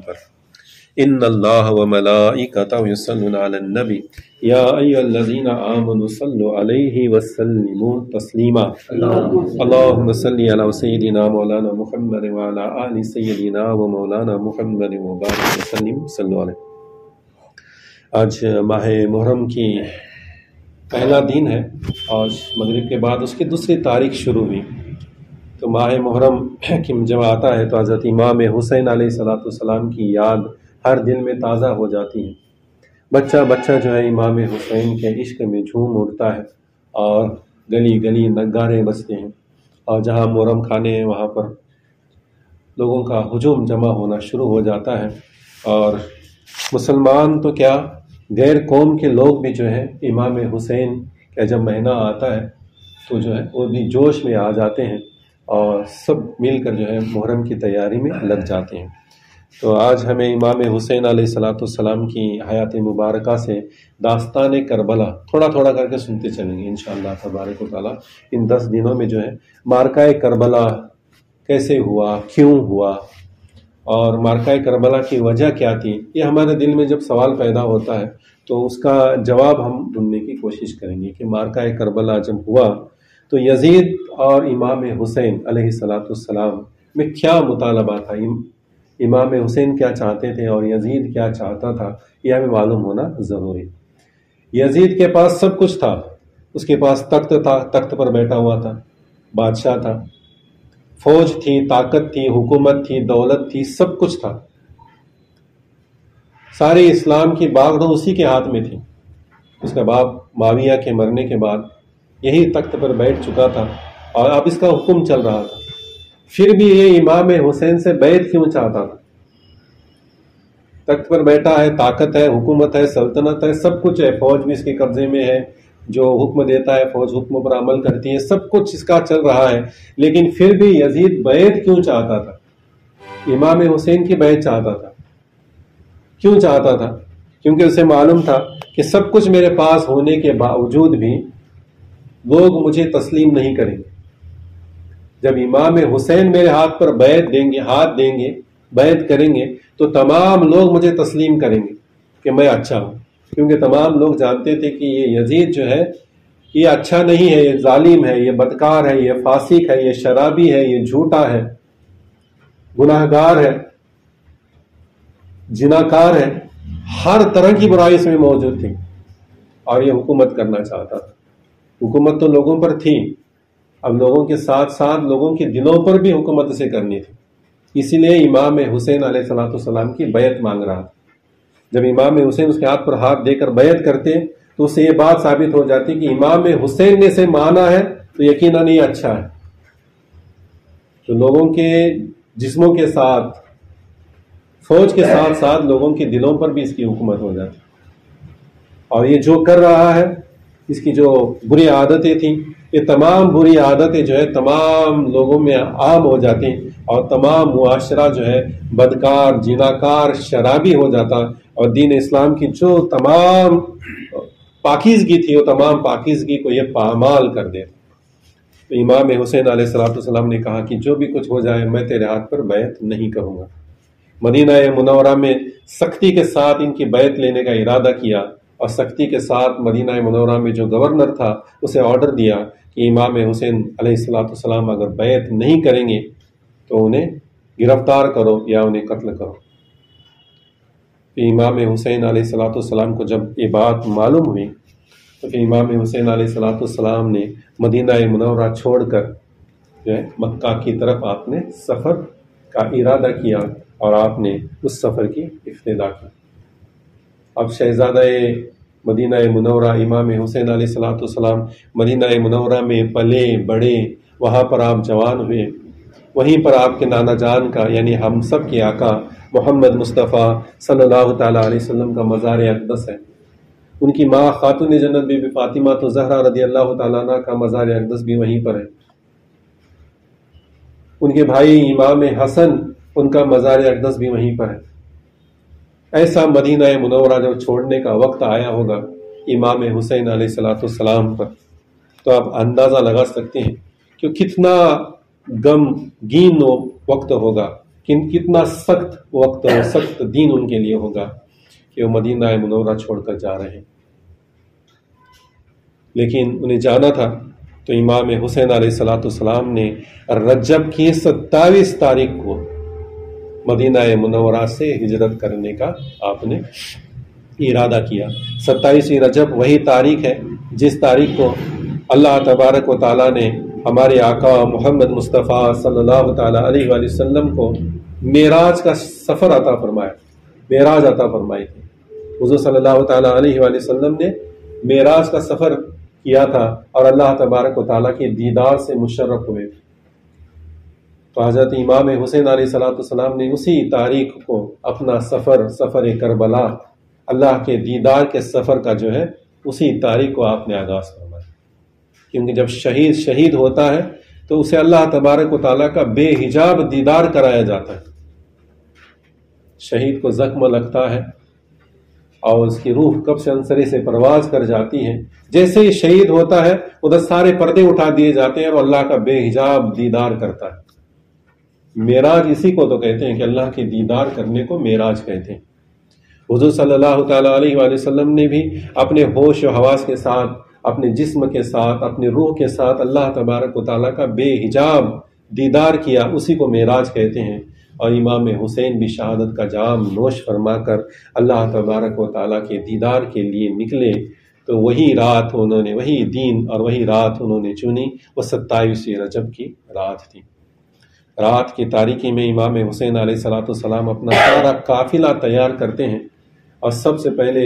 پر ان اللہ و ملائکتہ یصلون علی النبی یا ایھا الذین آمنوا صلوا علیہ وسلموا تسلیما اللہم صلی علی سیدنا مولانا محمد وعلی آل سیدنا و مولانا محمد وبارک وسلم صلوا علیہ۔ آج ماہ محرم کی پہلا دن ہے، آج مغرب کے بعد اس کی دوسری تاریخ شروع ہوئی۔ تو ماہ محرم کی جب آتا ہے تو حضرت امام حسین علیہ السلام کی یاد ہر دل میں تازہ ہو جاتی ہے۔ بچہ بچہ جو ہے امام حسین کے عشق میں جھوم اٹھتا ہے اور گلی گلی نگارے بجتے ہیں، اور جہاں محرم کھانے ہیں وہاں پر لوگوں کا ہجوم جمع ہونا شروع ہو جاتا ہے، اور مسلمان تو کیا غیر قوم کے لوگ بھی جو ہے امام حسین کا جب مہینہ آتا ہے تو جو ہے وہ بھی جوش میں آ جاتے ہیں اور سب مل کر جو ہے محرم کی تیاری میں لگ جاتے ہیں۔ تو آج ہمیں امام حسین علیہ السلام کی حیات مبارکہ سے داستان کربلا تھوڑا تھوڑا کر کے سنتے چلیں گے انشاءاللہ تبارک و تعالیٰ۔ ان 10 دنوں میں جو ہے معرکہ کربلا کیسے ہوا، کیوں ہوا، اور معرکہ کربلا کی وجہ کیا تھی، یہ ہمارے دل میں جب سوال پیدا ہوتا ہے تو اس کا جواب ہم ڈھونڈنے کی کوشش کریں گے کہ معرکہ کربلا جب ہوا تو یزید اور امام حسین علیہ السلام میں کیا مطالبہ تھا، امام حسین کیا چاہتے تھے اور یزید کیا چاہتا تھا، یہ ہمیں معلوم ہونا ضروری۔ یزید کے پاس سب کچھ تھا، اس کے پاس تخت تھا، تخت پر بیٹھا ہوا تھا، بادشاہ تھا، فوج تھی، طاقت تھی، حکومت تھی، دولت تھی، سب کچھ تھا، سارے اسلام کی باغ ڈور اسی کے ہاتھ میں تھی۔ اس کا باپ معاویہ کے مرنے کے بعد یہی تخت پر بیٹھ چکا تھا اور اب اس کا حکم چل رہا تھا، پھر بھی یہ امام حسین سے بیعت کیوں چاہتا تھا؟ تخت پر بیٹھا ہے، طاقت ہے، حکومت ہے، سلطنت ہے، سب کچھ ہے، فوج بھی اس کے قبضے میں ہے، جو حکم دیتا ہے فوج حکم پر عمل کرتی ہے، سب کچھ اس کا چل رہا ہے، لیکن پھر بھی یزید بیعت کیوں چاہتا تھا؟ امام حسین کی بیعت چاہتا تھا، کیوں چاہتا تھا؟ کیونکہ اسے معلوم تھا کہ سب کچھ میرے پاس ہونے کے باوجود بھی لوگ مجھے تسلیم نہیں کریں گے۔ جب امام حسین میرے ہاتھ پر بیعت دیں گے، ہاتھ دیں گے، بیعت کریں گے تو تمام لوگ مجھے تسلیم کریں گے کہ میں اچھا ہوں، کیونکہ تمام لوگ جانتے تھے کہ یہ یزید جو ہے یہ اچھا نہیں ہے، یہ ظالم ہے، یہ بدکار ہے، یہ فاسق ہے، یہ شرابی ہے، یہ جھوٹا ہے، گناہگار ہے، زناکار ہے، ہر طرح کی برائی اس میں موجود تھی، اور یہ حکومت کرنا چاہتا تھا۔ حکومت تو لوگوں پر تھی، اب لوگوں کے ساتھ ساتھ لوگوں کے دلوں پر بھی حکومت اسے کرنی تھی، اسی لیے امام حسین علیہ السلام کی بیعت مانگ رہا تھا۔ جب امام حسین اس کے ہاتھ پر ہاتھ دے کر بیعت کرتے تو اس سے یہ بات ثابت ہو جاتی کہ امام حسین نے اسے مانا ہے تو یقیناً یہ اچھا ہے۔ تو لوگوں کے جسموں کے ساتھ، فوج کے ساتھ ساتھ لوگوں کے دلوں پر بھی اس کی حکومت ہو جاتی، اور یہ جو کر رہا ہے، اس کی جو بری عادتیں تھیں، یہ تمام بری عادتیں جو ہے تمام لوگوں میں عام ہو جاتی ہیں، اور تمام معاشرہ جو ہے بدکار، زناکار، شرابی ہو جاتا، اور دین اسلام کی جو تمام پاکیزگی تھی وہ تمام پاکیزگی کو یہ پامال کر دے۔ تو امام حسین علیہ السلام نے کہا کہ جو بھی کچھ ہو جائے میں تیرے ہاتھ پر بیعت نہیں کروں گا۔ مدینہ منورہ میں سختی کے ساتھ ان کی بیعت لینے کا ارادہ کیا، اور سختی کے ساتھ مدینہ منورہ میں جو گورنر تھا اسے آرڈر دیا کہ امام حسین علیہ السلام اگر بیعت نہیں کریں گے تو انہیں گرفتار کرو یا انہیں قتل کرو۔ امام حسین علیہ السلام کو جب یہ بات معلوم ہوئی تو پھر امام حسین علیہ السلام نے مدینہ منورہ چھوڑ کر جو ہے مکہ کی طرف آپ نے سفر کا ارادہ کیا، اور آپ نے اس سفر کی ابتدا کی۔ اب شہزادہ مدینہ منورہ امام حسین علیہ السلام مدینہ منورہ میں پلے بڑے، وہاں پر آپ جوان ہوئے، وہیں پر آپ کے نانا جان کا یعنی ہم سب کے آقا محمد مصطفیٰ صلی اللہ تعالیٰ علیہ وسلم کا مزار اقدس ہے۔ ان کی ماں خاتون جنت بی بی فاطمہ تو زہرا رضی اللہ تعالیٰ عنہ کا مزار اقدس بھی وہیں پر ہے۔ ان کے بھائی امام حسن، ان کا مزار اقدس بھی وہیں پر ہے۔ ایسا مدینہ منورہ جب چھوڑنے کا وقت آیا ہوگا امام حسین علیہ السلام پر، تو آپ اندازہ لگا سکتے ہیں کہ کتنا غمگین وقت ہوگا، کتنا سخت وقت اور سخت دین ان کے لیے ہوگا کہ وہ مدینہ منورہ چھوڑ کر جا رہے ہیں، لیکن انہیں جانا تھا تو امام حسین علیہ السلام نے رجب کی 27 تاریخ کو مدینہ منورہ سے ہجرت کرنے کا آپ نے ارادہ کیا۔ 27 رجب وہی تاریخ ہے جس تاریخ کو اللہ تبارک و تعالیٰ نے ہمارے آقا محمد مصطفیٰ صلی اللہ تعالیٰ علیہ وآلہ وسلم کو معراج کا سفر عطا فرمایا، معراج عطا فرمائی تھی۔ حضور صلی اللہ تعالیٰ علیہ وآلہ وسلم نے معراج کا سفر کیا تھا اور اللہ تبارک و تعالیٰ کے دیدار سے مشرف ہوئے۔ تو حضرت امام حسین علیہ السلام نے اسی تاریخ کو اپنا سفر کربلا، اللہ کے دیدار کے سفر کا جو ہے اسی تاریخ کو آپ نے آغاز فرمایا، کیونکہ جب شہید ہوتا ہے تو اسے اللہ تبارک و تعالیٰ کا بے حجاب دیدار کرایا جاتا ہے۔ شہید کو زخم لگتا ہے اور اس کی روح قبض عنصری سے پرواز کر جاتی ہے، جیسے ہی شہید ہوتا ہے ادھر سارے پردے اٹھا دیے جاتے ہیں اور اللہ کا بے حجاب دیدار کرتا ہے۔ معراج اسی کو تو کہتے ہیں کہ اللہ کے دیدار کرنے کو معراج کہتے ہیں۔ حضور صلی اللہ تعالیٰ علیہ وآلہ وسلم نے بھی اپنے ہوش و حواس کے ساتھ، اپنے جسم کے ساتھ، اپنے روح کے ساتھ اللہ تبارک و تعالیٰ کا بے حجاب دیدار کیا، اسی کو معراج کہتے ہیں۔ اور امام حسین بھی شہادت کا جام نوش فرما کر اللہ تبارک و تعالیٰ کے دیدار کے لیے نکلے، تو وہی رات انہوں نے، وہی دین اور وہی رات انہوں نے چنی، وہ 27 رجب کی رات تھی۔ رات کی تاریکی میں امام حسین علیہ السلام اپنا سارا قافلہ تیار کرتے ہیں، اور سب سے پہلے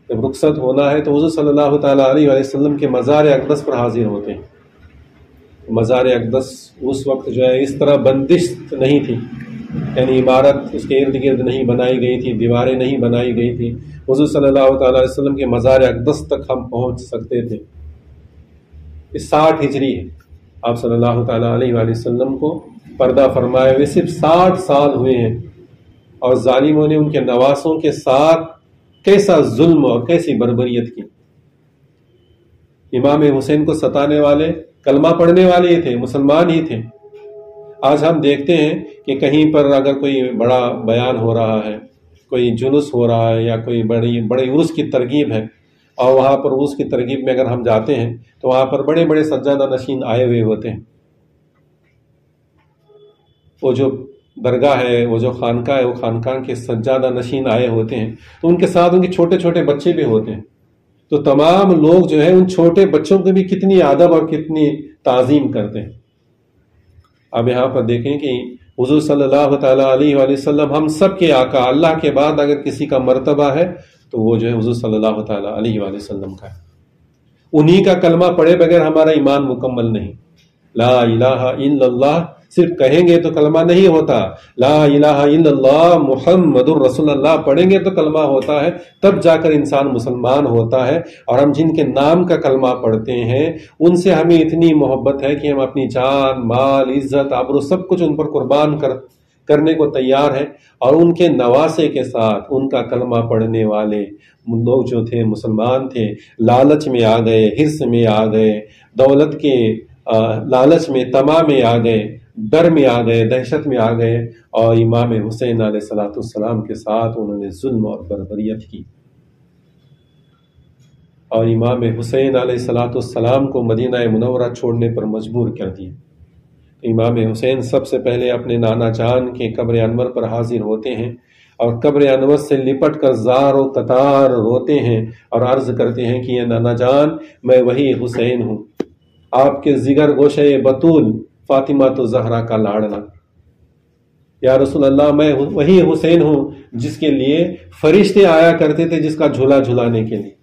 جب رخصت ہونا ہے تو حضور صلی اللہ تعالیٰ علیہ وسلم کے مزار اقدس پر حاضر ہوتے ہیں۔ مزار اقدس اس وقت جو ہے اس طرح بندش نہیں تھی، یعنی عمارت اس کے ارد گرد نہیں بنائی گئی تھی، دیواریں نہیں بنائی گئی تھی۔ حضور صلی اللہ تعالیٰ علیہ وسلم کے مزار اقدس تک ہم پہنچ سکتے تھے۔ 60 ہجری ہے، آپ صلی اللہ تعالیٰ علیہ وآلہ وسلم کو پردہ فرمائے ہوئے صرف 60 سال ہوئے ہیں، اور ظالموں نے ان کے نواسوں کے ساتھ کیسا ظلم اور کیسی بربریت کی۔ امام حسین کو ستانے والے کلمہ پڑھنے والے ہی تھے، مسلمان ہی تھے۔ آج ہم دیکھتے ہیں کہ کہیں پر اگر کوئی بڑا بیان ہو رہا ہے، کوئی جلوس ہو رہا ہے، یا کوئی بڑی عرس کی ترغیب ہے، اور وہاں پر عرس کی ترغیب میں اگر ہم جاتے ہیں تو وہاں پر بڑے بڑے سجادہ نشین آئے ہوئے ہوتے ہیں۔ وہ جو درگاہ ہے، وہ جو خانقاہ ہے، وہ خانقاہ کے سجادہ نشین آئے ہوتے ہیں، تو ان کے ساتھ ان کے چھوٹے چھوٹے بچے بھی ہوتے ہیں۔ تو تمام لوگ جو ہے ان چھوٹے بچوں کو بھی کتنی ادب اور کتنی تعظیم کرتے ہیں۔ اب یہاں پر دیکھیں کہ حضور صلی اللہ تعالیٰ علیہ وآلہ وسلم ہم سب کے آقا، اللہ کے بعد اگر کسی کا مرتبہ ہے تو وہ جو ہے حضور صلی اللہ تعالیٰ علیہ وآلہ وسلم کا ہے۔ انہی کا کلمہ پڑھے بغیر ہمارا ایمان مکمل نہیں۔ لا الہ الا اللہ صرف کہیں گے تو کلمہ نہیں ہوتا، لا الہ الا اللہ محمد الرسول اللہ پڑھیں گے تو کلمہ ہوتا ہے، تب جا کر انسان مسلمان ہوتا ہے۔ اور ہم جن کے نام کا کلمہ پڑھتے ہیں ان سے ہمیں اتنی محبت ہے کہ ہم اپنی جان، مال، عزت، آبرو سب کچھ ان پر قربان کرنے کو تیار ہیں، اور ان کے نواسے کے ساتھ ان کا کلمہ پڑھنے والے لوگ جو تھے مسلمان تھے، لالچ میں آ گئے، حرص میں آ گئے، دولت کے لالچ میں، طمع میں آ گئے، ڈر میں آ گئے، دہشت میں آ گئے، اور امام حسین علیہ السلام کے ساتھ انہوں نے ظلم اور بربریت کی، اور امام حسین علیہ السلام کو مدینہ منورہ چھوڑنے پر مجبور کر دیا۔ امام حسین سب سے پہلے اپنے نانا جان کے قبر انور پر حاضر ہوتے ہیں، اور قبر انور سے لپٹ کر زار و قطار روتے ہیں اور عرض کرتے ہیں کہ یہ نانا جان، میں وہی حسین ہوں، آپ کے جگر گوشے بطول فاطمہ تو زہرا کا لاڑنا۔ یا رسول اللہ، میں وہی حسین ہوں جس کے لیے فرشتے آیا کرتے تھے، جس کا جھولا جھلانے کے لیے۔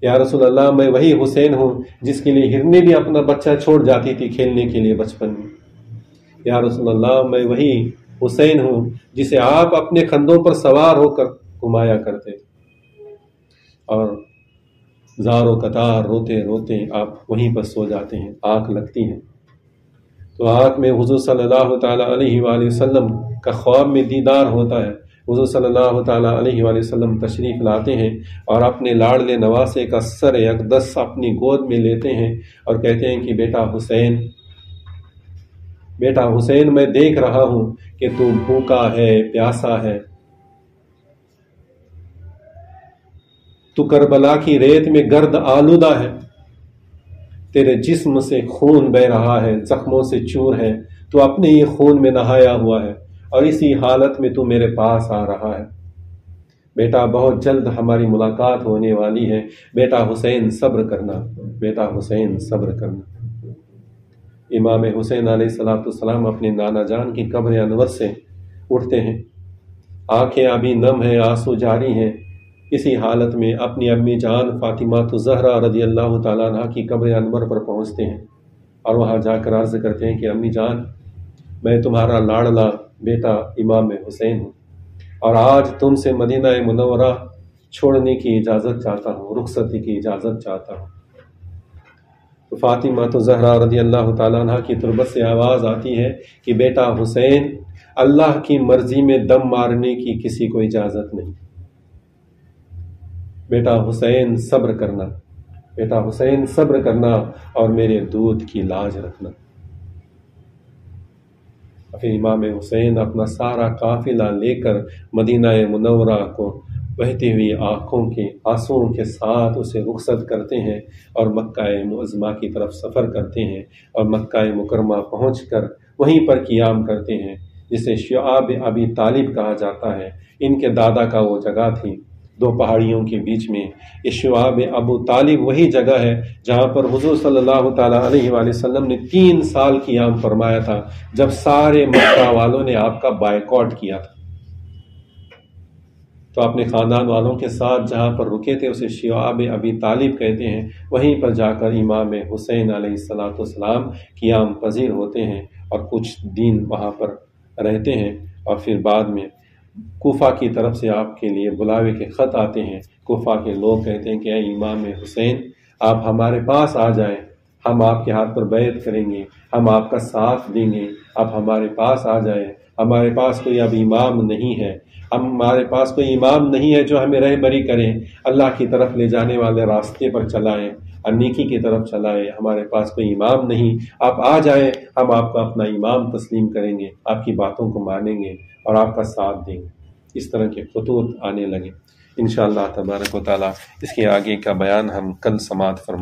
یا رسول اللہ، میں وہی حسین ہوں جس کے لیے ہرنیں بھی اپنا بچہ چھوڑ جاتی تھی کھیلنے کے لیے بچپن میں۔ یا رسول اللہ، میں وہی حسین ہوں جسے آپ اپنے کندھوں پر سوار ہو کر گھمایا کرتے تھے، اور زار و قطار روتے روتے آپ وہیں پر سو جاتے ہیں، آنکھ لگتی ہے تو آنکھ میں حضور صلی اللہ تعالیٰ علیہ وآلہ وسلم کا خواب میں دیدار ہوتا ہے۔ حضور صلی اللہ تعالیٰ علیہ وآلہ وسلم تشریف لاتے ہیں اور اپنے لاڑلے نواسے کا سر اقدس اپنی گود میں لیتے ہیں اور کہتے ہیں کہ بیٹا حسین، بیٹا حسین میں دیکھ رہا ہوں کہ تو بھوکا ہے، پیاسا ہے، تو کربلا کی ریت میں گرد آلودہ ہے، تیرے جسم سے خون بہ رہا ہے، زخموں سے چور ہے، تو اپنے ہی خون میں نہایا ہوا ہے اور اسی حالت میں تو میرے پاس آ رہا ہے۔ بیٹا بہت جلد ہماری ملاقات ہونے والی ہے، بیٹا حسین صبر کرنا، بیٹا حسین صبر کرنا۔ امام حسین علیہ السلام اپنے نانا جان کی قبر انور سے اٹھتے ہیں، آنکھیں ابھی نم ہیں، آنسو جاری ہیں، اسی حالت میں اپنی امی جان فاطمہ الزہرا رضی اللہ تعالیٰ عنہ کی قبر انور پر پہنچتے ہیں اور وہاں جا کر عرض کرتے ہیں کہ امی جان، میں تمہارا لاڑلا بیٹا امام حسین ہوں اور آج تم سے مدینہ منورہ چھوڑنے کی اجازت چاہتا ہوں، رخصتی کی اجازت چاہتا ہوں۔ تو فاطمہ الزہرا رضی اللہ تعالیٰ عنہ کی تربت سے آواز آتی ہے کہ بیٹا حسین، اللہ کی مرضی میں دم مارنے کی کسی کو اجازت نہیں، بیٹا حسین صبر کرنا، بیٹا حسین صبر کرنا اور میرے دودھ کی لاج رکھنا۔ پھر امام حسین اپنا سارا قافلہ لے کر مدینہ منورہ کو بہتی ہوئی آنکھوں کے آنسوؤں کے ساتھ اسے رخصت کرتے ہیں اور مکہ معظمہ کی طرف سفر کرتے ہیں اور مکہ مکرمہ پہنچ کر وہیں پر قیام کرتے ہیں، جسے شعاب ابی طالب کہا جاتا ہے۔ ان کے دادا کا وہ جگہ تھی دو پہاڑیوں کے بیچ میں۔ یہ شعاب ابو طالب وہی جگہ ہے جہاں پر حضور صلی اللہ تعالیٰ علیہ وآلہ وسلم نے 3 سال قیام فرمایا تھا، جب سارے مکہ والوں نے آپ کا بائیکاٹ کیا تھا۔ تو اپنے خاندان والوں کے ساتھ جہاں پر رکے تھے اسے شعاب ابی طالب کہتے ہیں، وہیں پر جا کر امام حسین علیہ السلام قیام پذیر ہوتے ہیں اور کچھ دن وہاں پر رہتے ہیں، اور پھر بعد میں کوفہ کی طرف سے آپ کے لیے بلاوے کے خط آتے ہیں۔ کوفہ کے لوگ کہتے ہیں کہ اے امام حسین، آپ ہمارے پاس آ جائیں، ہم آپ کے ہاتھ پر بیعت کریں گے، ہم آپ کا ساتھ دیں گے، آپ ہمارے پاس آ جائیں، ہمارے پاس کوئی اب امام نہیں ہے، ہمارے پاس کوئی امام نہیں ہے جو ہمیں رہبری کرے، اللہ کی طرف لے جانے والے راستے پر چلائیں اور نیکی کی طرف چلائیں، ہمارے پاس کوئی امام نہیں، آپ آ جائیں، ہم آپ کو اپنا امام تسلیم کریں گے، آپ کی باتوں کو مانیں گے اور آپ کا ساتھ دیں گے۔ اس طرح کے خطوط آنے لگے۔ انشاءاللہ تبارک و تعالی اس کے آگے کا بیان ہم کل سماعت فرمائیں۔